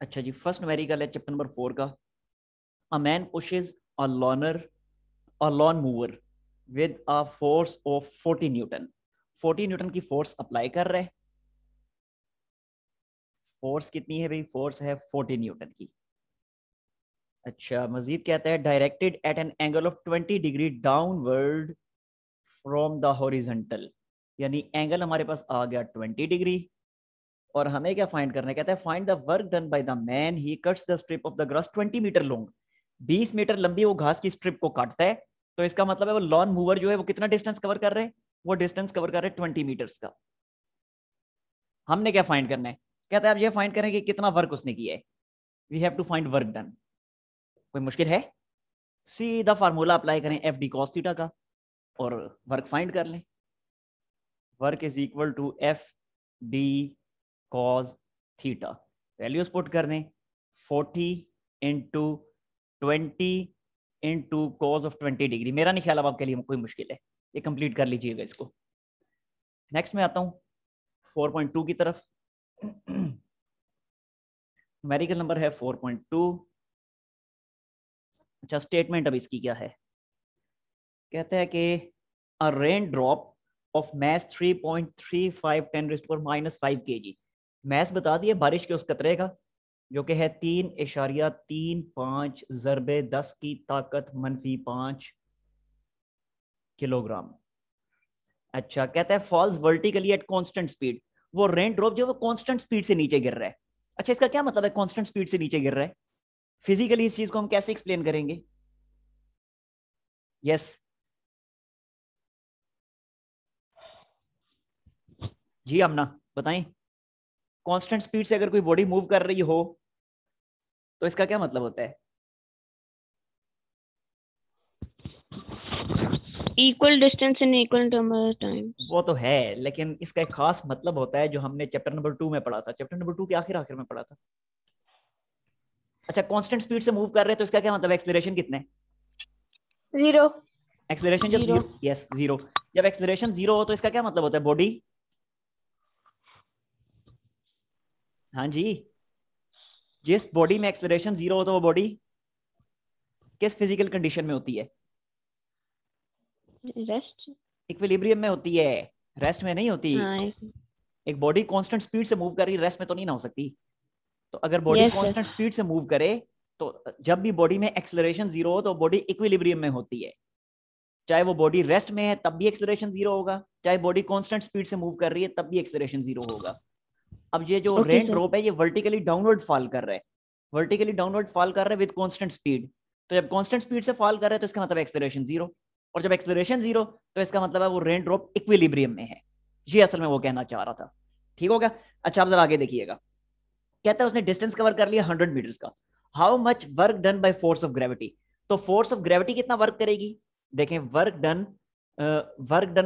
अच्छा जी, first numerical है चैप्टर नंबर 4 का। A man pushes a lawn mower with a force of 40 newton. 40 newton की force apply कर रहे हैं। फोर्स कितनी है भाई? फोर्स है 40 न्यूटन की। अच्छा, मजीद कहता है directed eight an angle of 20 degree downward from the horizontal. यानी एंगल हमारे पास आ गया 20 डिग्री। और हमें क्या फाइंड करना है? कहता है find the work done by the man he cuts the strip of the grass 20 metre long. 20 metre लंबी वो घास की स्ट्रिप को काटता है। तो इसका मतलब है वो लॉन मूवर जो है वो कितना डिस्टेंस कवर कर रहे हैं? वो डिस्टेंस कवर कर रहे हैं 20 मीटर्स का। हमने क्या फाइंड करना है? कहता है आप ये फाइंड करें कि कितना वर्क उसने किया है। We have to find work done. कोई मुश्किल है? सीधा फार्मूला अप्लाई करें एफ डी कॉस थीटा का और वर्क फाइंड कर लें। Work is equal to F D cos theta. Values put कर दें। 40 into 20 into cos of 20 degree. मेरा नहीं ख्याल अब आपके लिए कोई मुश्किल है, ये कंप्लीट कर लीजिएगा इसको। नेक्स्ट में आता हूँ 4.2 की तरफ। न्यूमेरिकल नंबर है 4.2। अच्छा, स्टेटमेंट अब इसकी क्या है? कहता है कि a rain drop of mass 3.35 10⁻⁻5 kg। Mass बता दिए बारिश के उस कतरे का, जो कि है 3.35 ज़रबे 10 की ताकत -5 किलोग्राम। अच्छा, कहता है falls vertically at constant speed. वो रेन ड्रॉप जो है वो कांस्टेंट स्पीड से नीचे गिर रहा है। अच्छा, इसका क्या मतलब है कांस्टेंट स्पीड से नीचे गिर रहा है? फिजिकली इस चीज को हम कैसे एक्सप्लेन करेंगे? यस जी आमना, बताएं। कांस्टेंट स्पीड से अगर कोई बॉडी मूव कर रही हो तो इसका क्या मतलब होता है? Equal distance in equal number of times. वो तो है, लेकिन इसका एक खास मतलब होता है जो हमने चैप्टर नंबर 2 में पढ़ा था। चैप्टर नंबर 2 के आखिर आखिर में पढ़ा था। अच्छा, कांस्टेंट स्पीड से मूव कर रहे हैं तो इसका क्या मतलब? एक्सेलरेशन कितने? जीरो। एक्सेलरेशन जब जीरो। Zero, yes zero. जब एक्सेलरेशन जीरो हो तो इसका क्या मतलब होता है? बॉडी, हाँ जी, जिस बॉडी में एक्सेलरेशन जीरो हो तो वो बॉडी किस फिजिकल कंडीशन में होती है? रेस्ट। इक्विलिब्रियम में होती है, रेस्ट में नहीं होती। हाँ। एक बॉडी कांस्टेंट स्पीड से मूव कर रही है, रेस्ट में तो नहीं ना हो सकती। तो अगर body yes sir. Constant speed से मूव करे तो जब भी बॉडी में एक्सेलरेशन जीरो हो तो बॉडी इक्विलिब्रियम में होती है। चाहे वो बॉडी रेस्ट में है तब भी एक्सेलरेशन जीरो होगा, चाहे बॉडी कांस्टेंट स्पीड से मूव कर रही है तब भी एक्सेलरेशन जीरो होगा। अब ये जो ओके रेन सर। ड्रॉप है ये वर्टिकली डाउनवर्ड फॉल कर रहा है। वर्टिकली डाउनवर्ड फॉल कर रहा है विद कांस्टेंट स्पीड। तो जब कांस्टेंट स्पीड से फॉल कर रहा है तो इसका मतलब एक्सेलरेशन जीरो। और जब एक्सेलरेशन जीरो तो इसका मतलब है वो रेन ड्रॉप इक्विलिब्रियम में है। ये असल में वो कहना चाह रहा था। ठीक हो गया? अच्छा, आप जरा आगे देखिएगा। कहता है उसने डिस्टेंस कवर कर लिया 100 मीटर्स का। How much work done by force of gravity. तो फोर्स ऑफ ग्रेविटी कितना वर्क करेगी? देखें, work done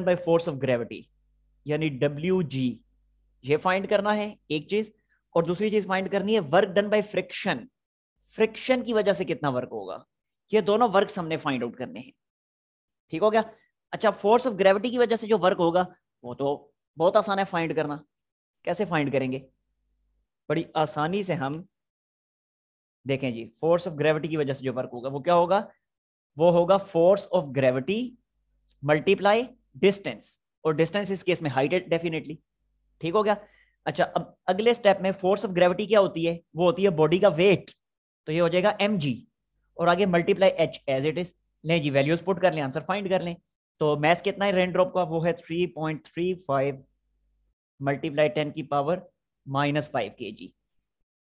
by force of gravity यानी डब्ल्यू जी, ये फाइंड करना है एक चीज। और दूसरी चीज फाइंड करनी है work done by friction. Friction की वजह से कितना वर्क होगा? ये दोनों वर्क हमने फाइंड आउट करने हैं। ठीक हो गया? अच्छा, फोर्स ऑफ ग्रेविटी की वजह से जो वर्क होगा वो तो बहुत आसान है फाइंड करना। कैसे फाइंड करेंगे? बड़ी आसानी से हम देखें जी, फोर्स ऑफ ग्रेविटी की वजह से जो वर्क होगा वो क्या होगा? वो होगा force of gravity multiply distance. और डिस्टेंस इस केस में हाइट है डेफिनेटली। ठीक हो गया? अच्छा, अब अगले स्टेप में फोर्स ऑफ ग्रेविटी क्या होती है? वो होती है बॉडी का वेट। तो ये हो जाएगा mg। और आगे multiply h as it is. लें जी, वैल्यूज पुट कर लें, आंसर फाइंड कर लें। तो मैथ कितना है रेन ड्रॉप का? वो है 3.35 मल्टीप्लाई 10⁻⁻5 kg।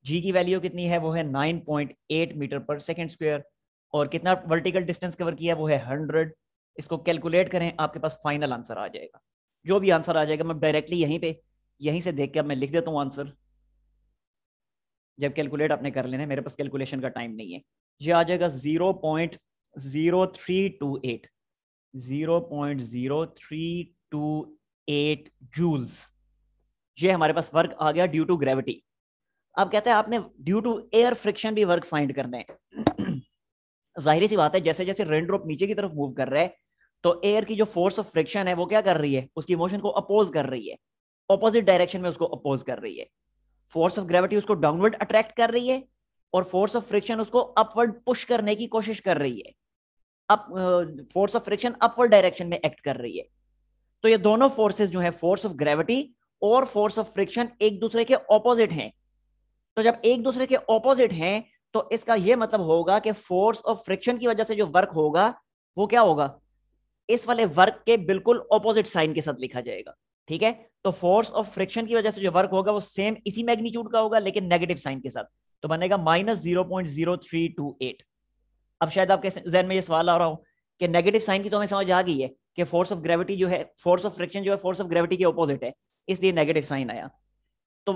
जी की वैल्यू कितनी है? वो है 9.8 मीटर पर सेकेंड स्क्वायर। और कितना वर्टिकल डिस्टेंस कवर किया? वो है 100। इसको कैलकुलेट करें, आपके पास फाइनल आंसर आ जाएगा। जो भी आंसर आ जाएगा मैं डायरेक्टली यहीं से देख के अब मैं लिख देता हूँ आंसर। जब कैलकुलेट आपने कर लेना है, मेरे पास कैलकुलेशन का टाइम नहीं है। ये आ जाएगा 0.0328। 0.0328 जूल्स। ये हमारे पास वर्क आ गया ड्यू टू ग्रेविटी। अब कहते हैं आपने ड्यू टू एयर फ्रिक्शन भी वर्क फाइंड करना है। जाहिर सी बात है, जैसे जैसे रेन ड्रॉप नीचे की तरफ मूव कर रहा है तो एयर की जो फोर्स ऑफ फ्रिक्शन है वो क्या कर रही है? उसकी मोशन को अपोज कर रही है, ऑपोजिट डायरेक्शन में उसको अपोज कर रही है। फोर्स ऑफ ग्रेविटी उसको डाउनवर्ड अट्रैक्ट कर रही है और फोर्स ऑफ फ्रिक्शन उसको अपवर्ड पुश करने की कोशिश कर रही है, up force of friction upward direction में एक्ट कर रही है। तो ये दोनों फोर्सेस जो है, फोर्स ऑफ ग्रेविटी और फोर्स ऑफ फ्रिक्शन, एक दूसरे के ऑपोजिट हैं। तो जब एक दूसरे के ऑपोजिट हैं तो इसका यह मतलब होगा कि फोर्स ऑफ फ्रिक्शन की वजह से जो वर्क होगा वो क्या होगा, इस वाले वर्क के बिल्कुल ऑपोजिट साइन के साथ लिखा जाएगा। ठीक है, तो फोर्स ऑफ फ्रिक्शन की वजह से जो वर्क होगा वो सेम इसी मैग्नीट्यूड का होगा लेकिन नेगेटिव साइन के साथ, तो बनेगा -0.0328। अब शायद आपके जहन में ये सवाल आ रहा हो कि नेगेटिव साइन की तो हमें समझ आ गई है कि फोर्स ऑफ ग्रेविटी जो है, फोर्स ऑफ फ्रिक्शन जो है फोर्स ऑफ ग्रेविटी के ऑपोजिट है, इसलिए नेगेटिव साइन आया। तो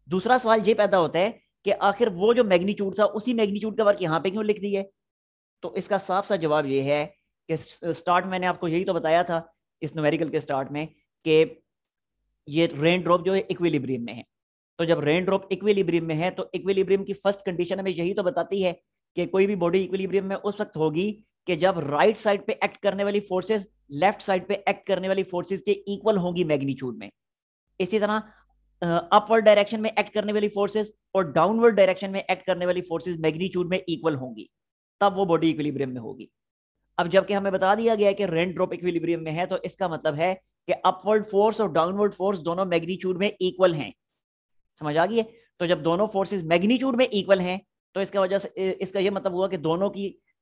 दूसरा सवाल ये पैदा होता है कि आखिर वो जो मैग्नीट्यूड था उसी मैग्नीट्यूड का वर्क यहाँ पे क्यों लिख दी है। तो इसका साफ सा जवाब ये है कि स्टार्ट मैंने आपको यही तो बताया था इस न्यूमेरिकल के स्टार्ट में कि ये रेन ड्रॉप जो है इक्विलिब्रियम में है। तो जब रेन ड्रॉप इक्विलिब्रियम में है तो इक्विलिब्रियम की फर्स्ट कंडीशन हमें यही तो बताती है कि कोई भी बॉडी इक्विलिब्रियम में उस वक्त होगी कि जब राइट साइड पे एक्ट करने वाली फोर्सेस लेफ्ट साइड पे एक्ट करने वाली फोर्सेस के इक्वल होंगी मैग्नीट्यूड में। इसी तरह अपवर्ड डायरेक्शन में एक्ट करने वाली फोर्सेस और डाउनवर्ड डायरेक्शन में एक्ट करने वाली फोर्सेस मैग्नीट्यूड में इक्वल होंगी, तब वो बॉडी इक्विलिब्रियम में होगी। अब जबकि हमें बता दिया गया है कि रेन ड्रॉप इक्विलिब्रियम में है तो इसका मतलब है कि अपवर्ड फोर्स और डाउनवर्ड फोर्स दोनों मैग्नीट्यूड में इक्वल हैं। समझ आ गई है। तो जब दोनों फोर्सेस मैग्नीट्यूड में इक्वल हैं तो इसका वजह से इसका यह मतलब हुआ कि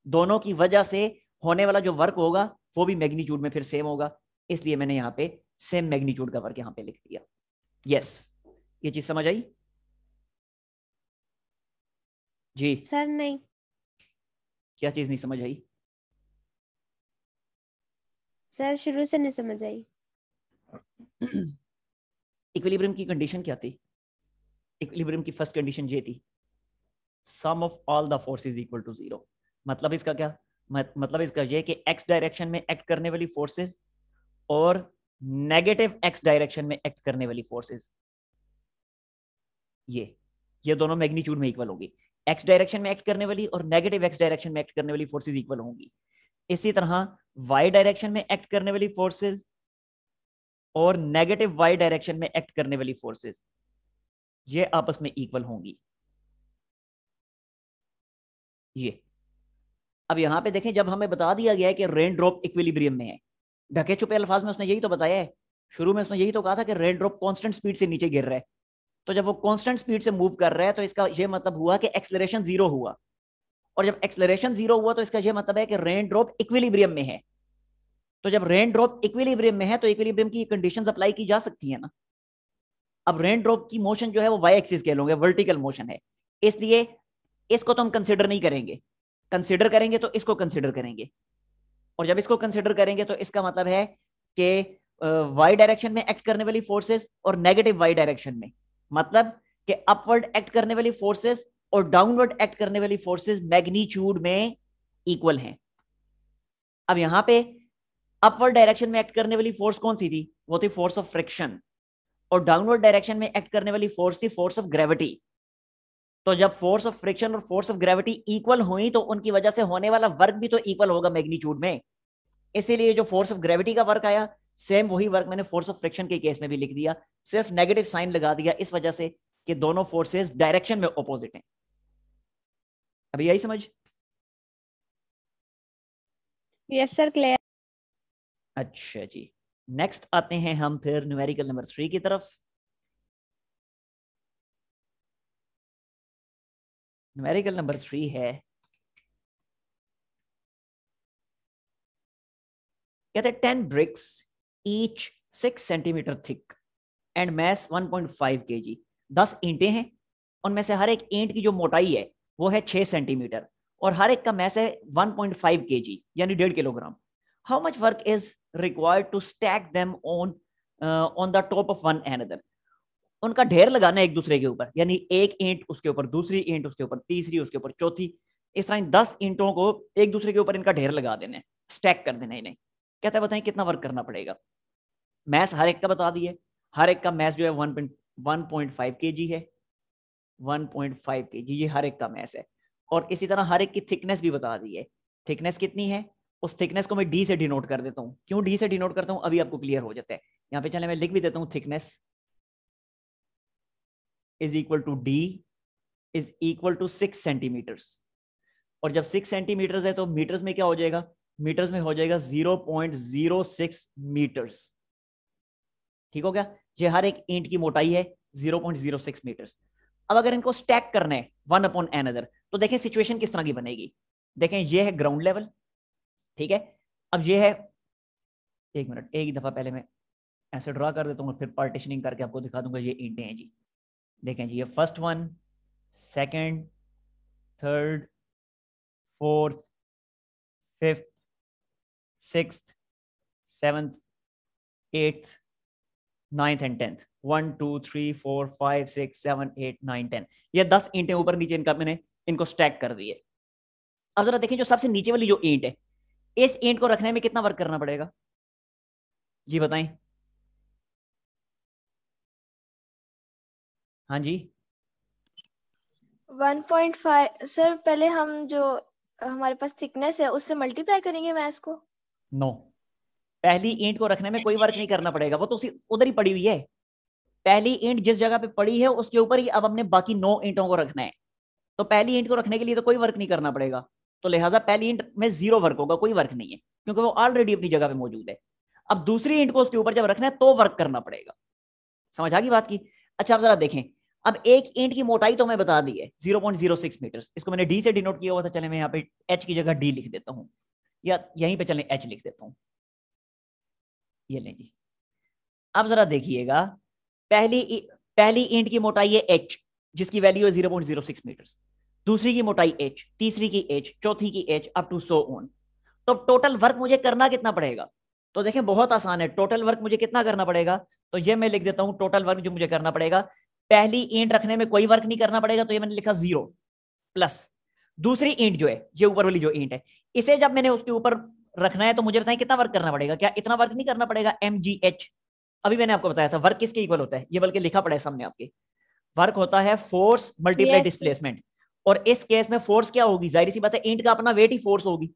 दोनों की वजह से होने वाला जो वर्क होगा वो भी मैग्नीट्यूड में फिर सेम होगा, इसलिए मैंने यहाँ पे सेम मैग्नीट्यूड का वर्क यहाँ पे लिख दिया। यस, ये चीज समझ आई जी? सर नहीं। क्या चीज नहीं समझ आई? सर शुरू से नहीं समझ आई। इक्विलिब्रियम की कंडीशन क्या थी? इक्विलिब्रियम की फर्स्ट कंडीशन ये थी, sum of all the forces equal to 0। मतलब इसका क्या मतलब इसका ये कि एक्स डायरेक्शन में एक्ट करने वाली फोर्सेस और नेगेटिव एक्स डायरेक्शन में एक्ट करने वाली फोर्सेस, ये दोनों मैग्नीट्यूड में इक्वल होंगी। एक्स डायरेक्शन में एक्ट करने वाली और नेगेटिव एक्स डायरेक्शन में एक्ट करने वाली फोर्सेस इक्वल होंगी। इसी तरह वाई डायरेक्शन में एक्ट करने वाली फोर्सेस और नेगेटिव वाई डायरेक्शन में एक्ट करने वाली फोर्सेस ये आपस में इक्वल होंगी। ये अब यहां पे देखें, जब हमें बता दिया गया है कि रेन ड्रॉप इक्विलिब्रियम में है, ढके छुपे अल्फाज में उसने यही तो बताया है। शुरू में उसने यही तो कहा था कि रेन ड्रॉप कांस्टेंट स्पीड से नीचे गिर रहा है। तो जब वो कांस्टेंट स्पीड से मूव कर रहा है तो इसका यह मतलब हुआ कि एक्सेलरेशन 0 हुआ, और जब एक्सेलरेशन 0 हुआ तो इसका यह मतलब है कि रेन ड्रॉप इक्विलिब्रियम में है। तो जब रेन ड्रॉप इक्विलिब्रियम में है तो इक्विलिब्रियम की कंडीशंस अप्लाई की जा सकती है ना। अब रेन ड्रॉप की मोशन जो है वो वाई एक्सिस के होंगे, वर्टिकल मोशन है, इसलिए इसको तो हम कंसिडर नहीं करेंगे। कंसिडर करेंगे तो इसको कंसिडर करेंगे, और जब इसको कंसिडर करेंगे तो इसका मतलब है कि वाई डायरेक्शन में एक्ट करने वाली फोर्सेस और नेगेटिव वाई डायरेक्शन में, मतलब कि अपवर्ड एक्ट करने वाली फोर्सेस और डाउनवर्ड एक्ट करने वाली फोर्सेस मैग्नीट्यूड में इक्वल हैं। अब यहां पे अपवर्ड डायरेक्शन में एक्ट करने वाली फोर्स कौन सी थी? वो थी फोर्स ऑफ फ्रिक्शन, और डाउनवर्ड डायरेक्शन में एक्ट करने वाली फोर्स थी फोर्स ऑफ ग्रेविटी। तो जब फोर्स ऑफ फ्रिक्शन और फोर्स ऑफ ग्रेविटी इक्वल हुई तो उनकी वजह से होने वाला वर्क भी तो इक्वल होगा मैग्नीट्यूड में। इसीलिए जो फोर्स ऑफ ग्रेविटी का वर्क आया सेम वही वर्क मैंने फोर्स ऑफ फ्रिक्शन के केस में भी लिख दिया, सिर्फ नेगेटिव साइन लगा दिया इस वजह से कि दोनों फोर्सेस डायरेक्शन में ऑपोजिट हैं। अभी यही समझ? Yes sir, clear. अच्छा जी, नेक्स्ट आते हैं हम फिर न्यूमेरिकल नंबर 3 की तरफ। न्यूमेरिकल नंबर 3 है, कहते 10 bricks each 6 centimetre thick and mess 1.5 kg। 10 ईंटें हैं, उनमें से हर एक ईंट की जो मोटाई है वो है 6 सेंटीमीटर और हर एक का मैस है 1.5 kg यानी 1.5 kilogram. How much work is required to stack them on the top of one another. उनका ढेर लगाना है एक दूसरे के ऊपर, यानी एक ईंट उसके ऊपर, दूसरी ईंट उसके ऊपर, तीसरी उसके ऊपर, चौथी, इस तरह 10 ईंटों को एक दूसरे के ऊपर इनका ढेर लगा देना है, स्टैक कर देना है इन्हें। कहता है बताएं कितना वर्क करना पड़ेगा। मैस हर एक का बता दिए, हर एक का मैस जो है 1.5 kg है, 1.5 kg ये हर एक का मैस है। और इसी तरह हर एक की थिकनेस भी बता दी है। थिकनेस कितनी है, उस थिकनेस को मैं डी से डिनोट कर देता हूँ। क्यों डी से डिनोट करता हूँ अभी आपको क्लियर हो जाता है। यहाँ पे चले मैं लिख भी देता हूँ thickness, is equal to D is equal to 6 centimetres. और जब 6 सेंटीमीटर्स है तो मीटर्स में क्या हो जाएगा, मीटर्स में हो जाएगा 0.06 मीटर्स। ठीक हो गया, ये हर एक ईंट की मोटाई है 0.06 मीटर्स। अब अगर इनको स्टैक करना है वन अपॉन एनदर तो देखें सिचुएशन किस तरह की बनेगी। देखें ये है ग्राउंड लेवल, ठीक है। अब ये है, एक मिनट, एक ही दफा पहले मैं ऐसे ड्रा कर देता हूँ, फिर पार्टीशनिंग करके आपको दिखा दूंगा। ये ईंटें हैं जी, देखें जी, ये first one, second, third, fourth, fifth, sixth, seventh, eighth, ninth and 10th। 1 2 3 4 5 6 7 8 9 10, ये 10 ईंटें ऊपर नीचे इनका मैंने इनको स्टैक कर दिए। अब जरा देखें जो सबसे नीचे वाली जो ईंट है, इस ईंट को रखने में कितना वर्क करना पड़ेगा जी, बताएं। हाँ जी, 1.5 सर, पहले हम जो हमारे पास थिकनेस है उससे मल्टीप्लाई करेंगे मैथ को। नो, पहली ईंट को रखने में कोई वर्क नहीं करना पड़ेगा, वो तो उधर ही पड़ी हुई है। पहली ईंट जिस जगह पे पड़ी है उसके ऊपर ही अब हमने बाकी 9 ईंटों को रखना है। तो पहली ईंट को रखने के लिए तो कोई वर्क नहीं करना पड़ेगा, तो लिहाजा पहली ईंट में 0 वर्क होगा, कोई वर्क नहीं है क्योंकि वो ऑलरेडी अपनी जगह पे मौजूद है। अब दूसरी ईंट को उसके ऊपर जब रखना है तो वर्क करना पड़ेगा। समझ आ गई बात की। अच्छा अब जरा देखें, अब एक ईंट की मोटाई तो मैं बता दी है 0.06 मीटर्स, इसको मैंने डी से डिनोट किया हुआ था। चले मैं यहाँ पे एच की जगह डी लिख देता हूँ, या यहीं पे चलें एच लिख देता हूँ, ये लें जी। अब जरा देखिएगा, पहली ईंट की मोटाई है एच जिसकी वैल्यू है 0.06 मीटर्स, दूसरी की मोटाई एच, तीसरी की एच, चौथी की H, up to so on. तो टोटल वर्क मुझे करना कितना पड़ेगा, तो देखें बहुत आसान है। टोटल वर्क मुझे कितना करना पड़ेगा, तो ये मैं लिख देता हूं टोटल वर्क जो मुझे करना पड़ेगा। पहली ईंट रखने में कोई वर्क नहीं करना पड़ेगा, तो ये मैंने लिखा 0, प्लस दूसरी ईंट जो है, ये ऊपर वाली जो ईंट है, इसे जब मैंने उसके ऊपर रखना है तो मुझे बताएं कितना वर्क करना पड़ेगा। क्या इतना वर्क नहीं करना पड़ेगा, mgh। अभी मैंने आपको बताया था वर्क किसके इक्वल होता है, ये बल्कि लिखा पड़ा है सामने आपके। वर्क होता है फोर्स मल्टीप्लाई डिस्प्लेसमेंट, और इस केस में फोर्स क्या होगी, जाहिर सी बात है ईंट का अपना वेट ही फोर्स होगी,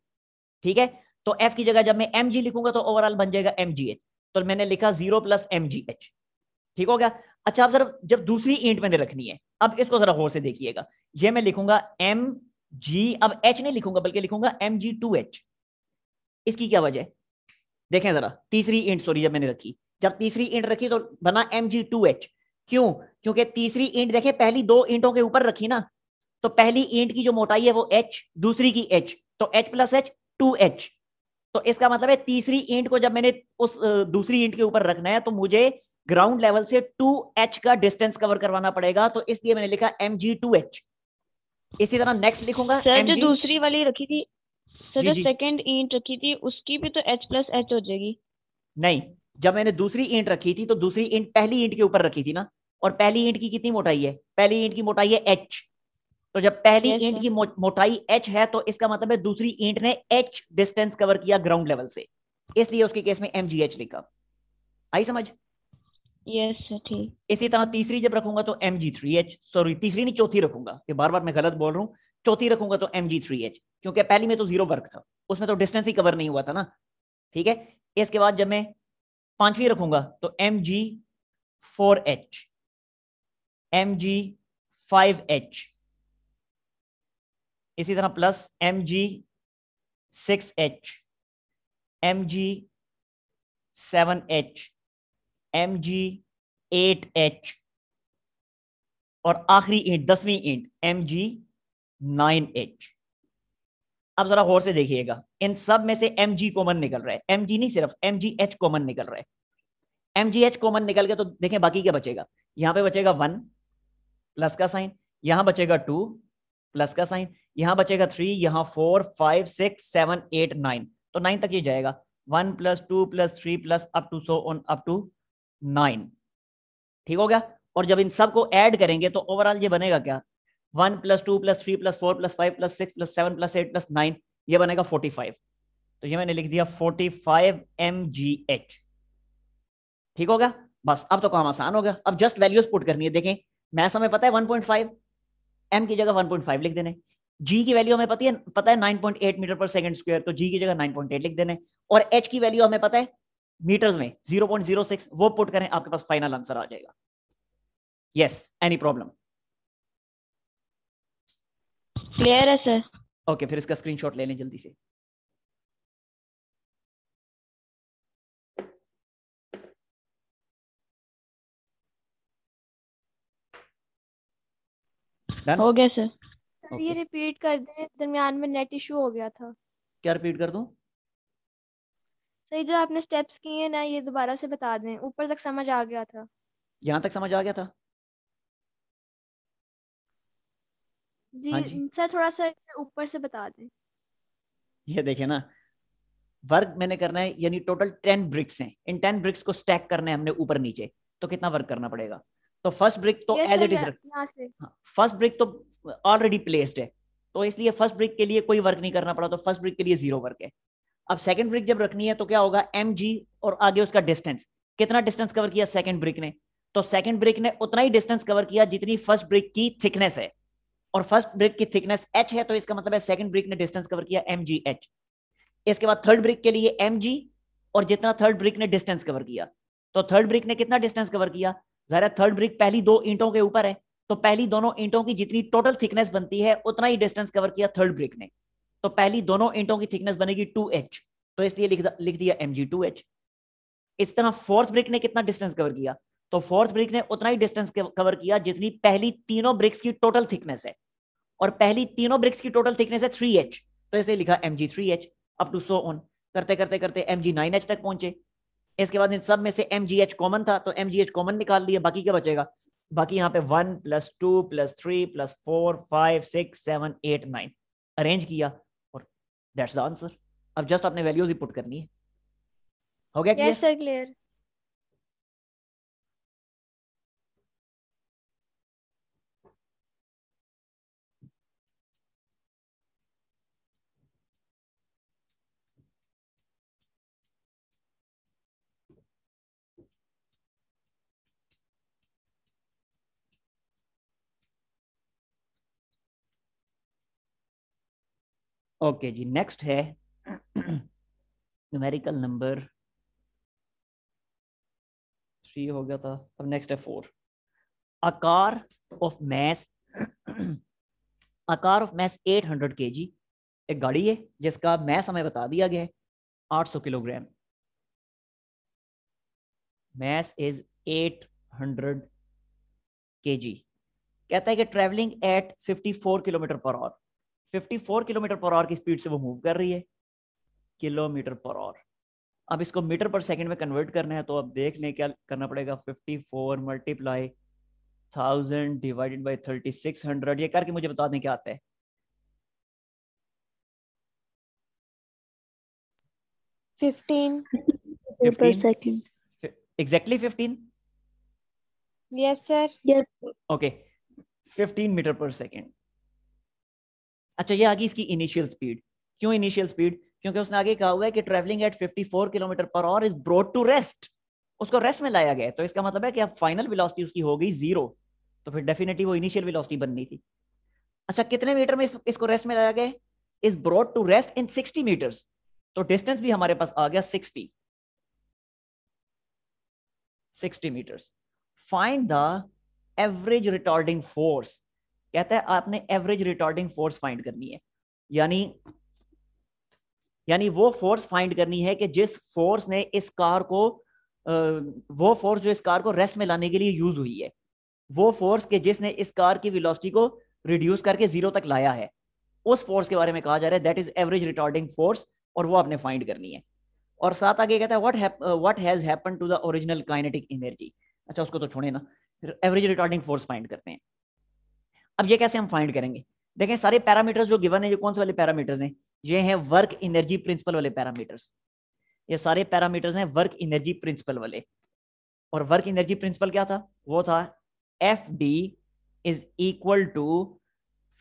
ठीक है। तो F की जगह जब मैं mg लिखूंगा तो ओवरऑल बन जाएगा mgh, तो मैंने लिखा 0 प्लस mgh। ठीक हो गया। अच्छा अब जरा जब दूसरी ईंट मैंने रखनी है, अब इसको जरा गौर से देखिएगा, ये मैं लिखूंगा mg, अब h नहीं लिखूंगा बल्कि लिखूंगा mg2h। इसकी क्या वजह है, देखें जरा, तीसरी ईंट सॉरी जब मैंने रखी, जब तीसरी ईंट रखी तो बना mg2h। क्यों, क्योंकि तीसरी ईंट देखें पहली 2 ईंटों के ऊपर रखी ना, तो पहली ईंट की जो मोटाई है वो h, दूसरी की h, तो h प्लस h 2h। तो इसका मतलब है तीसरी ईंट को जब मैंने उस दूसरी ईंट के ऊपर रखना है तो मुझे ग्राउंड लेवल से 2h का डिस्टेंस कवर करवाना पड़ेगा, तो इसलिए मैंने लिखा mg2h। इसी तरह नेक्स्ट लिखूंगा सर mg, जो दूसरी वाली रखी थी, सर जी जो जी, सेकंड ईंट रखी थी उसकी भी तो h प्लस h हो जाएगी। नहीं, जब मैंने दूसरी ईंट रखी थी तो दूसरी ईंट पहली ईंट के ऊपर रखी थी ना, और पहली ईंट की कितनी मोटाई है, पहली ईंट की मोटाई है h। तो जब पहली Yes, ईंट sir. की मोटाई h है तो इसका मतलब है दूसरी ईंट ने h डिस्टेंस कवर किया ग्राउंड लेवल से, इसलिए उसके केस में mgh लिखा। आई समझ। यस सर, ठीक। इसी तरह तीसरी जब रखूंगा तो mg3h, सॉरी तीसरी नहीं चौथी रखूंगा, ये बार बार मैं गलत बोल रहा हूँ, चौथी रखूंगा तो mg3h, क्योंकि पहली में तो 0 वर्क था, उसमें तो डिस्टेंस ही कवर नहीं हुआ था ना, ठीक है। इसके बाद जब मैं पांचवी रखूंगा तो mg4h, mg5h, इसी तरह प्लस mg6h, mg7h, mg8h, और आखिरी ईंट 10वीं ईंट mg9h। अब जरा गौर से देखिएगा, इन सब में से mg कॉमन निकल रहा है, mg नहीं सिर्फ mgh कॉमन निकल रहा है। mgh कॉमन निकल गया तो देखें बाकी क्या बचेगा, यहां पे बचेगा 1 प्लस का साइन, यहां बचेगा 2 प्लस का साइन, यहां बचेगा 3, यहां 4 5 6 7 8 9, तो 9 तक ये जाएगा, 1 plus 2 plus 3 plus up to so on up to 9। ठीक हो गया। और जब इन सब को ऐड करेंगे तो ओवरऑल ये बनेगा क्या, 1 plus 2 plus 3 plus 4 plus 5 plus 6 plus 7 plus 8 plus 9, ये बनेगा 45। तो ये मैंने लिख दिया 45 mgh। ठीक हो गया। बस अब तो काम आसान हो गया, अब जस्ट वैल्यूज पुट करनी है। देखें मैथ्स हमें पता है 1.5, m की जगह 1.5 लिख देने, g की वैल्यू हमें पता है 9.8 मीटर पर सेकंड स्क्वायर, तो g की जगह 9.8 लिख देने, और h की वैल्यू हमें पता है मीटर्स में 0.06, वो पुट करें, आपके पास फाइनल आंसर आ जाएगा। Yes, any problem? क्लियर है सर। ओके, फिर इसका स्क्रीनशॉट ले लें जल्दी से। डन? हो गया सर। सर ये रिपीट कर दें, दरमियान में नेट इशू हो गया था। क्या रिपीट कर दूं? सही, जो आपने स्टेप्स किए ना ये दोबारा से बता दें, ऊपर तक समझ आ गया था। यहां तक समझ आ गया था? हाँ जी, जी सर, थोड़ा सा इसे ऊपर से बता दें। ये देखे ना, वर्क मैंने करना है, यानी टोटल 10 ब्रिक्स हैं, इन 10 ब्रिक्स को स्टैक करना है हमने ऊपर नीचे, तो कितना वर्क करना पड़ेगा? तो फर्स्ट ब्रिक तो yes as sir, it is, यहाँ से। फर्स्ट ब्रिक तो ऑलरेडी प्लेस्ड है, तो इसलिए फर्स्ट ब्रिक के लिए कोई वर्क नहीं करना पड़ा, तो फर्स्ट ब्रिक के लिए 0 वर्क है। अब सेकंड ब्रिक जब रखनी है तो क्या होगा, mg और आगे उसका डिस्टेंस, कितना डिस्टेंस कवर किया सेकंड ब्रिक ने, तो सेकंड ब्रिक ने उतना ही डिस्टेंस कवर किया जितनी फर्स्ट ब्रिक की थिकनेस है, और फर्स्ट ब्रिक की थिकनेस h है, तो इसका मतलब है सेकंड ब्रिक ने डिस्टेंस कवर किया mgh। इसके बाद थर्ड ब्रिक के लिए mg और जितना थर्ड ब्रिक ने डिस्टेंस कवर किया, तो थर्ड ब्रिक ने कितना डिस्टेंस कवर किया, जरा थर्ड ब्रिक पहली 2 ईंटों के ऊपर है, तो पहली दोनों ईंटों की जितनी टोटल थिकनेस बनती है उतना ही डिस्टेंस कवर किया थर्ड ब्रिक ने, तो पहली दोनों ईंटों की थिकनेस बनेगी 2h, तो इसलिए लिख दिया mg2h। इस तरह फोर्थ ब्रिक ने कितना डिस्टेंस कवर किया, तो फोर्थ ब्रिक ने उतना ही डिस्टेंस कवर किया जितनी पहली तीनों ब्रिक्स की टोटल थिकनेस है, और पहली तीनों ब्रिक्स की टोटल थिकनेस है 3h, तो इसलिए लिखा mg3h। Up to so on, करते करते करते mg9h तक पहुंचे। इसके बाद इन सब में से mgh कॉमन था, तो mgh कॉमन निकाल लिया, बाकी क्या बचेगा, बाकी यहाँ पे 1 + 2 + 3 + 4 5 6 7 8 9 अरेंज किया, और दैट्स द आंसर। अब जस्ट आपने वैल्यूज ही पुट करनी है। हो गया clear? Yes sir, clear. Okay ji, next है न्यूमेरिकल नंबर 3 हो गया था, अब नेक्स्ट है 4। आकार ऑफ मैस आकार ऑफ मैस 800 kg, एक गाड़ी है जिसका मैस हमें बता दिया गया है 800 किलोग्राम, मैस इज 800 kg। कहता है कि travelling at 54 kilometre per our, 54 kilometre per our की स्पीड से वो मूव कर रही है, किलोमीटर पर आवर। अब इसको मीटर पर सेकंड में कन्वर्ट करना है, तो अब देख लें क्या करना पड़ेगा, 54 × 1000 डिवाइडेड बाय 3600, ये करके मुझे बता दें क्या आता है। 15 per second. Exactly 15? Yes sir. Okay, 15 metre per second. अच्छा, ये आ गई इसकी इनिशियल स्पीड। क्यों इनिशियल स्पीड? क्योंकि उसने आगे कहा हुआ है कि travelling at 54 kilometre per hour is brought to rest, उसको रेस्ट में लाया गया है, तो इसका मतलब है कि अब फाइनल वेलोसिटी उसकी हो गई 0, तो फिर डेफिनेटली वो इनिशियल वेलोसिटी बननी थी। अच्छा, कितने मीटर में इसको रेस्ट में लाया गया? Is brought to rest in 60 metres, तो डिस्टेंस भी हमारे पास आ गया 60 metres. Find the average retarding force, कहता है आपने एवरेज रिटार्डिंग फोर्स फाइंड करनी है, यानी वो फोर्स फाइंड करनी है कि जिस फोर्स ने इस कार को वो फोर्स जो इस कार को रेस्ट में लाने के लिए यूज हुई है, वो फोर्स के जिसने इस कार की वेलोसिटी को रिड्यूस करके 0 तक लाया है, उस फोर्स के बारे में कहा जा रहा है, that is average retarding force, और वो आपने फाइंड करनी है। और साथ आगे कहता है what has happened to the original kinetic energy. अच्छा, उसको तो छोड़े ना, फिर एवरेज रिटार्डिंग फोर्स फाइंड करते हैं। अब ये कैसे हम फाइंड करेंगे? देखें, सारे पैरामीटर्स जो गिवन है, ये कौन से वाले पैरामीटर्स हैं? ये हैं वर्क एनर्जी प्रिंसिपल वाले पैरामीटर्स, ये सारे पैरामीटर्स हैं वर्क एनर्जी प्रिंसिपल वाले। और वर्क एनर्जी प्रिंसिपल क्या था? वो था F D is equal to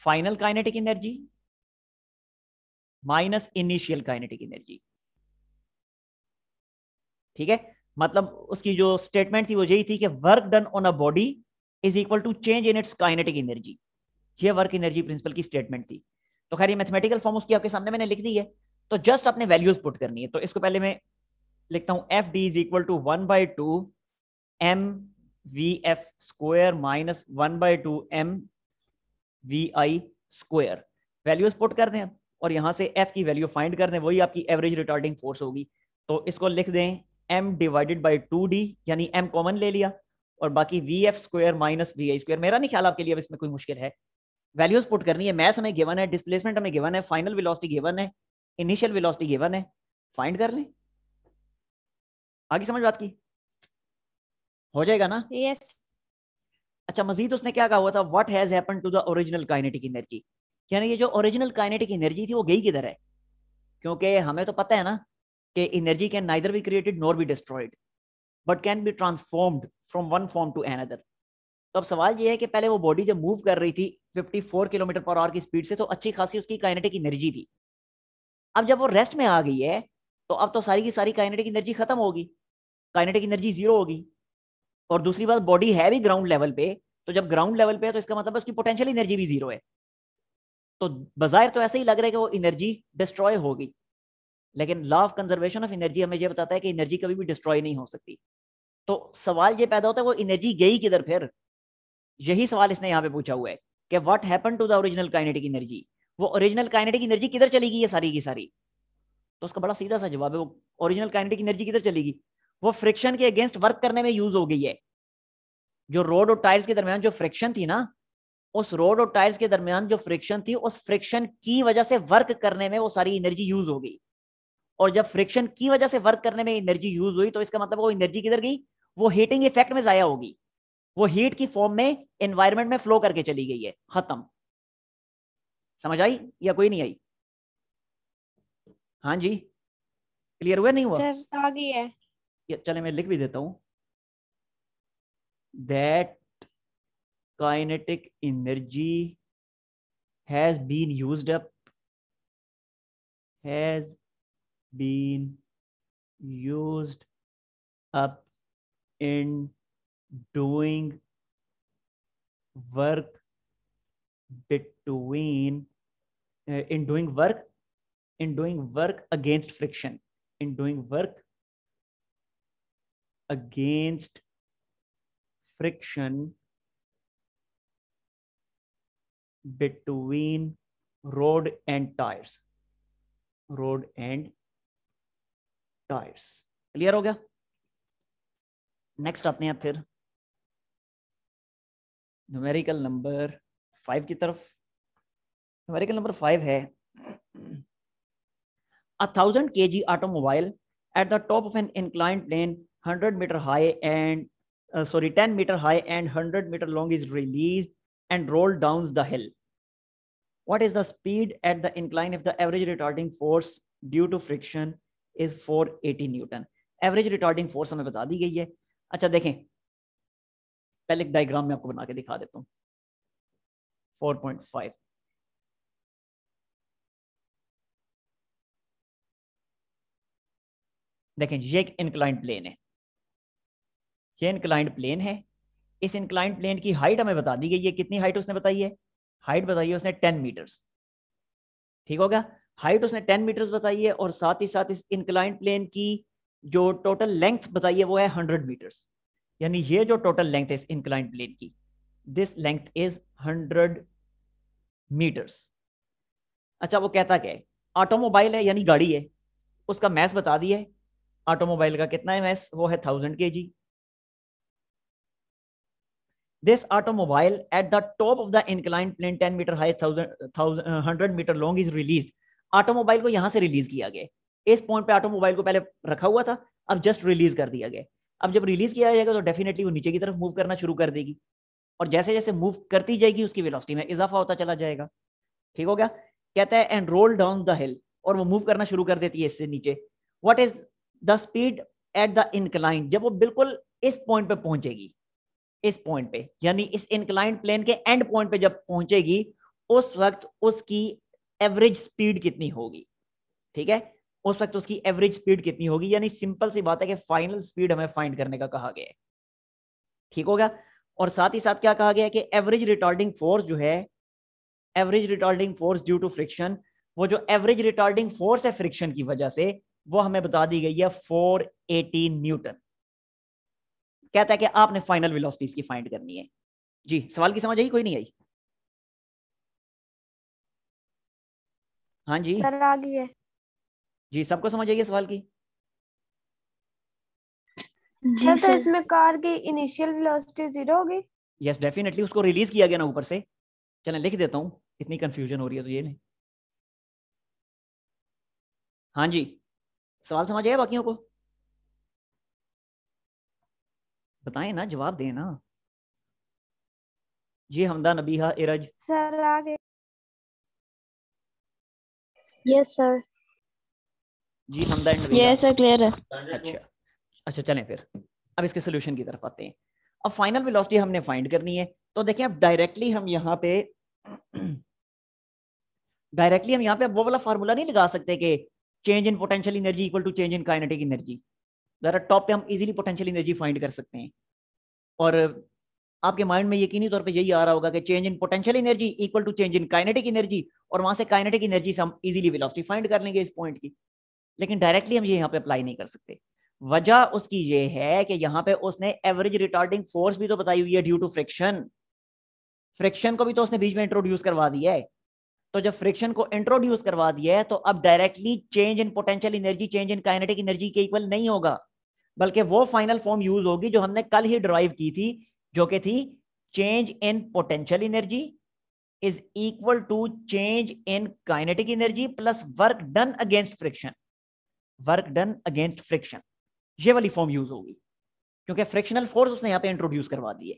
final kinetic energy minus initial kinetic energy. ठीक है, मतलब उसकी जो स्टेटमेंट थी वो यही थी कि work done on a body is equal to change in its kinetic energy, ये वर्क एनर्जी प्रिंसिपल की स्टेटमेंट थी। तो खैर ये मैथमेटिकल फॉर्म उसकी आपके सामने मैंने लिख दी है, तो जस्ट अपने वैल्यूज पुट करनी है। तो इसको पहले मैं लिखता हूं, F D is equal to 1/2 m V F square minus 1/2 M V I square, values put कर दें और यहाँ से एफ की वैल्यू फाइंड कर दें, वही आपकी एवरेज रिटार्डिंग फोर्स होगी। तो इसको लिख दें m डिवाइडेड बाई 2d, यानी m कॉमन ले लिया और बाकी V F square minus V I square. मेरा नहीं ख्याल आपके लिए अब इसमें कोई मुश्किल है, वैल्यूज पुट करनी है, मैथ हमें गिवन है, डिस्प्लेसमेंट हमें गिवन है, फाइनल वेलोसिटी गिवन है, इनिशियल वेलोसिटी गिवन है, फाइंड कर लें। आगे समझ बात की, हो जाएगा ना? यस। अच्छा, मजीद उसने क्या कहा हुआ था, what has happened to the original kinetic energy, यानी ये जो ओरिजिनल काइनेटिक एनर्जी थी वो गई किधर है? क्योंकि हमें तो पता है ना कि energy can neither be created nor be destroyed but can be transformed from one form to another. तो अब सवाल ये है कि पहले वो बॉडी जब मूव कर रही थी 54 किलोमीटर पर आवर की स्पीड से, तो अच्छी खासी उसकी काइनेटिक एनर्जी थी। अब जब वो रेस्ट में आ गई है तो अब तो सारी की सारी काइनेटिक एनर्जी खत्म होगी, काइनेटिक एनर्जी जीरो होगी। और दूसरी बात, बॉडी है भी ग्राउंड लेवल पे, तो जब ग्राउंड लेवल पे है तो इसका मतलब उसकी पोटेंशियल एनर्जी भी जीरो है। तो बजायर तो ऐसे ही लग रहा है कि वो एनर्जी डिस्ट्रॉय होगी, लेकिन law of conservation of energy हमें ये बताता है कि एनर्जी कभी भी डिस्ट्रॉय नहीं हो सकती। तो सवाल ये पैदा होता है वो एनर्जी गई किधर फिर? यही सवाल इसने यहाँ पे पूछा हुआ है कि what happened to the original kinetic energy, वो ओरिजिनल काइनेटिक एनर्जी किधर चली गई है सारी की सारी? तो उसका बड़ा सीधा सा जवाब है, वो ओरिजिनल काइनेटिक एनर्जी किधर चलेगी? वो फ्रिक्शन के अगेंस्ट वर्क करने में यूज हो गई है। जो रोड और टायर्स के दरमियान जो फ्रिक्शन थी ना, उस रोड और टायर्स के दरमियान जो फ्रिक्शन थी, उस फ्रिक्शन की वजह से वर्क करने में वो सारी एनर्जी यूज हो गई। और जब फ्रिक्शन की वजह से वर्क करने में एनर्जी यूज हुई तो इसका मतलब वो एनर्जी किधर गई? वो हीटिंग इफेक्ट में जाया होगी, वो हीट की फॉर्म में एनवायरमेंट में फ्लो करके चली गई है, खत्म। समझ आई या कोई नहीं आई? हाँ जी, क्लियर हुआ नहीं हुआ? सर आ गई है। चले मैं लिख भी देता हूं, that kinetic energy has been used up, has been used up in doing work between in doing work against friction, in doing work against friction between road and tires, road and tyres. Clear हो गया? Next आते हैं फिर numerical number 5 की तरफ। Numerical number 5 है, 1000 kg automobile at the top of an inclined plane 100 meter high and 10 meter high and 100 meter long is released and rolled down the hill. What is the speed at the incline if the average retarding force due to friction is 480 Newton? Average retarding force हमें बता दी गई है। अच्छा देखें, पहले एक diagram में आपको बना के दिखा देता हूं। 4.5 देखें, ये एक इंक्लाइंड प्लेन है, ये इंक्लाइंड प्लेन है। इस इंक्लाइंड प्लेन की हाइट हमें बता दी गई है, कितनी हाइट उसने बताई है? हाइट बताई है उसने 10 मीटर्स, ठीक हो गया? हाइट उसने 10 मीटर्स बताई है और साथ ही साथ इस इंक्लाइंड प्लेन की जो टोटल लेंथ बताई है वो है 100 मीटर्स, यानी ये जो टोटल लेंथ है इस इंक्लाइंड प्लेन की, दिस लेंथ इज 100 मीटर्स। अच्छा, वो कहता क्या है? ऑटोमोबाइल है यानी गाड़ी है, उसका मैस बता दिया है। ऑटोमोबाइल का कितना है मैस? वो है 1000 kg। This automobile at the top of the inclined plane 10 meter high 100 meter long is released। Automobile को यहां से रिलीज किया गया, इस पॉइंट पे ऑटोमोबाइल को पहले रखा हुआ था, अब जस्ट रिलीज कर दिया गया। अब जब रिलीज किया जाएगा तो डेफिनेटली वो नीचे की तरफ मूव करना शुरू कर देगी और जैसे जैसे मूव करती जाएगी उसकी वेलोसिटी में इजाफा होता चला जाएगा, ठीक हो गया? कहता है एंड रोल डाउन द हिल, और वो मूव करना शुरू कर देती है इससे नीचे। What is the speed at the incline, जब वो बिल्कुल इस पॉइंट पे पहुंचेगी, इस पॉइंट पे यानी इस इंक्लाइंड प्लेन के एंड पॉइंट पे जब पहुंचेगी उस वक्त उसकी एवरेज स्पीड कितनी होगी? ठीक है, उस वक्त उसकी एवरेज स्पीड कितनी होगी, यानी सिंपल सी बात है कि फाइनल स्पीड हमें फाइंड करने का कहा गया है, ठीक हो गया? और साथ ही साथ क्या कहा गया है कि एवरेज रिटार्डिंग फोर्स जो है, average retarding force due to friction, वो जो एवरेज रिटार्डिंग फोर्स है फ्रिक्शन की वजह से, वो हमें बता दी गई है 480 न्यूटन। कहता है कि आपने फाइनल वेलोसिटीज की फाइंड करनी है। जी सवाल की समझ आई, कोई नहीं आई? हाँ जी सर आ गई है। जी, सबको समझ आई है सवाल की? सर तो इसमें कार की इनिशियल वेलोसिटी 0 होगी। यस डेफिनेटली, उसको रिलीज किया गया ना ऊपर से। चलें लिख देता हूँ, इतनी कंफ्यूजन हो रही है तो ये नहीं। हाँ जी, सवाल समझ आया बाकियों को? बताएं ना, जवाब दें ना। जी हमदा, नबीहा, इरज। सर आ गए। Yes sir. जी Hamda and Nabiha. Yes sir clear है। अच्छा अच्छा, चलें फिर अब इसके सोल्यूशन की तरफ आते हैं। अब फाइनल वेलोसिटी हमने फाइंड करनी है, तो देखें अब डायरेक्टली हम यहाँ पे वो वाला फार्मूला नहीं लगा सकते कि change in potential energy equal to change in kinetic energy. जरा टॉप पे हम इजीली पोटेंशियल एनर्जी फाइंड कर सकते हैं, और आपके माइंड में यकीनी तौर पे यही आ रहा होगा कि change in potential energy equal to change in kinetic energy, और वहां से काइनेटिक एनर्जी से हम इजीली वेलोसिटी फाइंड कर लेंगे इस पॉइंट की। लेकिन डायरेक्टली हम ये यहाँ पे अप्लाई नहीं कर सकते। वजह उसकी ये है कि यहाँ पे उसने एवरेज रिटार्डिंग फोर्स भी तो बताई हुई है ड्यू टू फ्रिक्शन। फ्रिक्शन को भी तो उसने बीच में इंट्रोड्यूस करवा दिया है। तो जब फ्रिक्शन को इंट्रोड्यूस करवा दिया है तो अब directly change in potential energy change in kinetic energy के इक्वल नहीं होगा, बल्कि वो फाइनल फॉर्म यूज होगी जो हमने कल ही ड्राइव की थी, जो कि थी change in potential energy is equal to change in kinetic energy plus work done against friction. Work done against friction, ये वाली फॉर्म यूज होगी, क्योंकि फ्रिक्शनल फोर्स उसने यहाँ पे इंट्रोड्यूस करवा दी है।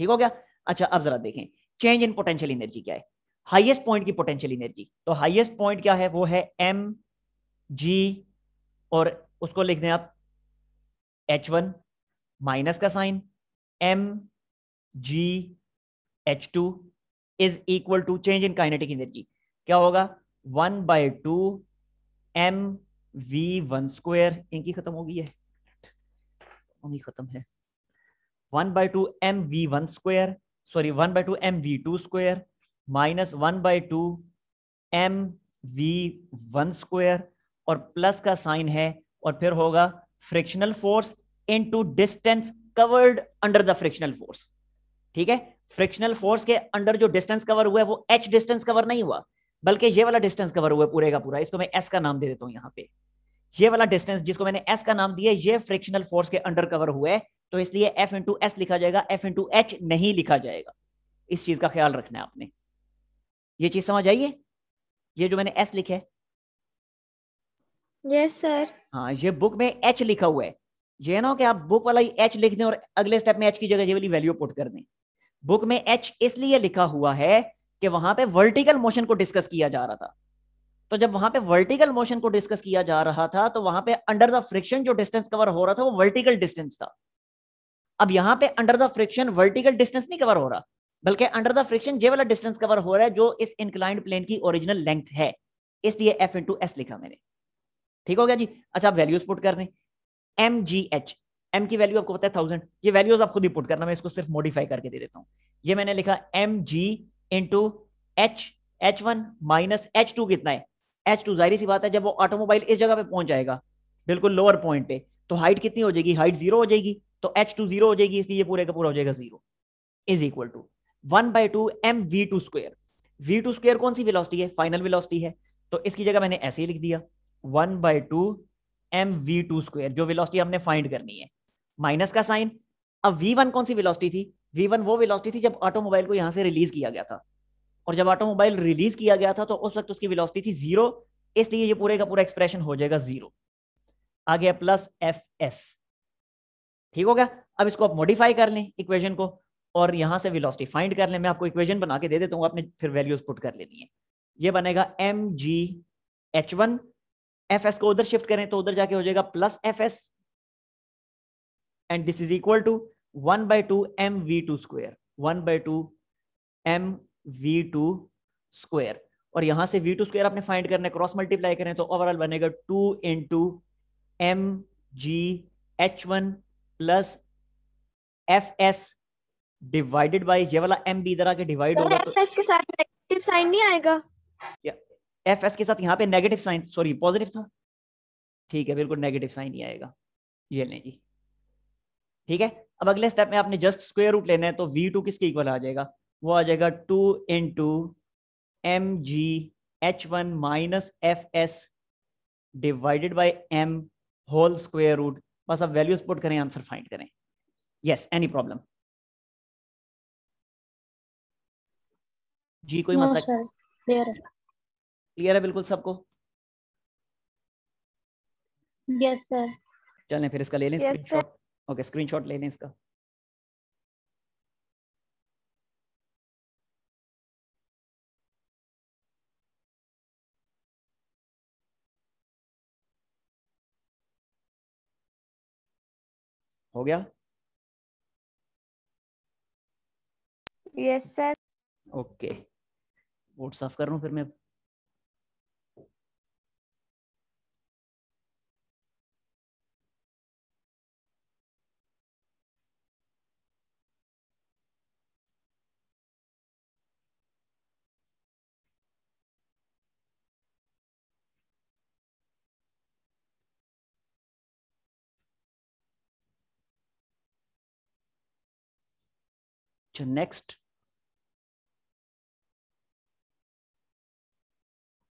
ठीक हो गया? अच्छा अब जरा देखें चेंज इन पोटेंशियल एनर्जी क्या है। हाईएस्ट पॉइंट की पोटेंशियल एनर्जी, तो हाईएस्ट पॉइंट क्या है? वो है एम जी, और उसको लिख दें आप H1 माइनस का sign M G H2 is equal to change in kinetic energy क्या होगा? 1/2 mv1 स्क्वायर। इनकी खत्म हो गई है, खत्म है। 1/2 mv1 square, sorry 1/2 mv2 square minus 1/2 mv1 square, और प्लस का साइन है, और फिर होगा frictional force into distance covered under the frictional force. ठीक है, फ्रिक्शनल फोर्स के अंडर जो डिस्टेंस कवर हुआ है वो h डिस्टेंस कवर नहीं हुआ, बल्कि ये वाला डिस्टेंस कवर हुआ है पूरे का पूरा। इसको मैं s का नाम दे देता हूं यहाँ पे। ये वाला डिस्टेंस जिसको मैंने s का नाम दिया, ये फ्रिक्शनल फोर्स के अंडर कवर हुआ है, तो इसलिए f इंटू एस लिखा जाएगा, f इंटू एच नहीं लिखा जाएगा। इस चीज का ख्याल रखना है आपने। ये चीज समझ आई है? ये जो मैंने s लिखा है, यस सर। हाँ ये बुक में h लिखा हुआ है। ये ना हो कि आप बुक वाला ही h लिख दें और अगले स्टेप में h की जगह ये वाली वैल्यू पुट कर दें। बुक में h इसलिए लिखा हुआ है कि वहां पे वर्टिकल मोशन को डिस्कस किया जा रहा था। तो जब वहां पे वर्टिकल मोशन को डिस्कस किया जा रहा था, तो वहां पे अंडर द फ्रिक्शन जो डिस्टेंस कवर हो रहा था वो वर्टिकल डिस्टेंस था। अब यहां पे under the friction vertical distance नहीं कवर हो रहा, बल्कि अंडर द फ्रिक्शन जे वाला डिस्टेंस कवर हो रहा है जो इस इंक्लाइंड प्लेन की ओरिजिनल लेंथ है, इसलिए f इंटू एस लिखा मैंने। ठीक हो गया जी? अच्छा आप वैल्यूज पुट कर दें। एम जी एच, एम की वैल्यू आपको पता है 1000, ये वैल्यूज आप खुद ही पुट करना, मैं इसको सिर्फ मॉडिफाई करके दे देता हूं। ये मैंने लिखा M G into H1 minus H2 कितना है? H2 जाहिर सी बात है जब वो ऑटोमोबाइल इस जगह पे पहुंच जाएगा बिल्कुल लोअर पॉइंट पे, तो हाइट कितनी हो जाएगी? हाइट 0 हो जाएगी, तो H2 0 हो जाएगी, इसलिए ये पूरे का पूरा हो जाएगा 0 is equal to 1/2 mv2 square. v2 square कौन सी वेलोसिटी है? फाइनल वेलोसिटी है, तो इसकी जगह मैंने ऐसे ही लिख दिया 1/2 mv2 स्क्वायर, जो वेलोसिटी हमने फाइंड करनी है, माइनस का साइन। अब v1 कौन सी वेलोसिटी थी? v1 वो वेलोसिटी थी जब ऑटोमोबाइल को यहां से रिलीज किया गया था, और जब ऑटोमोबाइल रिलीज किया गया था तो उस वक्त उसकी वेलोसिटी थी 0, इसलिए ये पूरे का पूरा एक्सप्रेशन हो जाएगा 0। आ गया प्लस एफ एस। ठीक हो गया? अब इसको आप मॉडिफाई कर लें इक्वेशन को, और यहां से वेलोसिटी फाइंड कर लें। मैं आपको इक्वेशन बना के दे देता हूं, आपने फिर वैल्यूज पुट कर लेनी है। ये बनेगा M G H1, F S को उधर शिफ्ट करें तो उधर जाके हो जाएगा plus F S, and this is equal to 1/2 mv2 square, 1/2 mv2 square, और यहां से v2 स्क्वायर आपने फाइंड करना है, क्रॉस मल्टीप्लाई करें तो ओवरऑल बनेगा 2 into mgh1 plus F S divided by ये वाला m भी इधर आके डिवाइड होगा, तो एफएस के साथ नेगेटिव साइन नहीं आएगा? एफ एस के साथ यहाँ पे नेगेटिव साइन, सॉरी पॉजिटिव था, ठीक है बिल्कुल नेगेटिव साइन ही आएगा। ये लें जी, ठीक है, अब अगले स्टेप में आपने जस्ट स्क्वायर रूट लेना है, तो v2 किसके इक्वल आ जाएगा, वो आ जाएगा 2 into M G H one minus F S divided by M whole square root. बस अब वैल्यूज पुट करें, आंसर फाइंड करें। यस, एनी प्रॉब्लम जी, कोई नो मसला? सर, क्लियर है। क्लियर है बिल्कुल सबको? Yes sir. चलें फिर इसका ले लें yes sir. Screenshot. Okay, screenshot ले लें इसका। हो गया? Yes sir. ओके, बोर्ड साफ कर रहा हूं फिर मैं। नेक्स्ट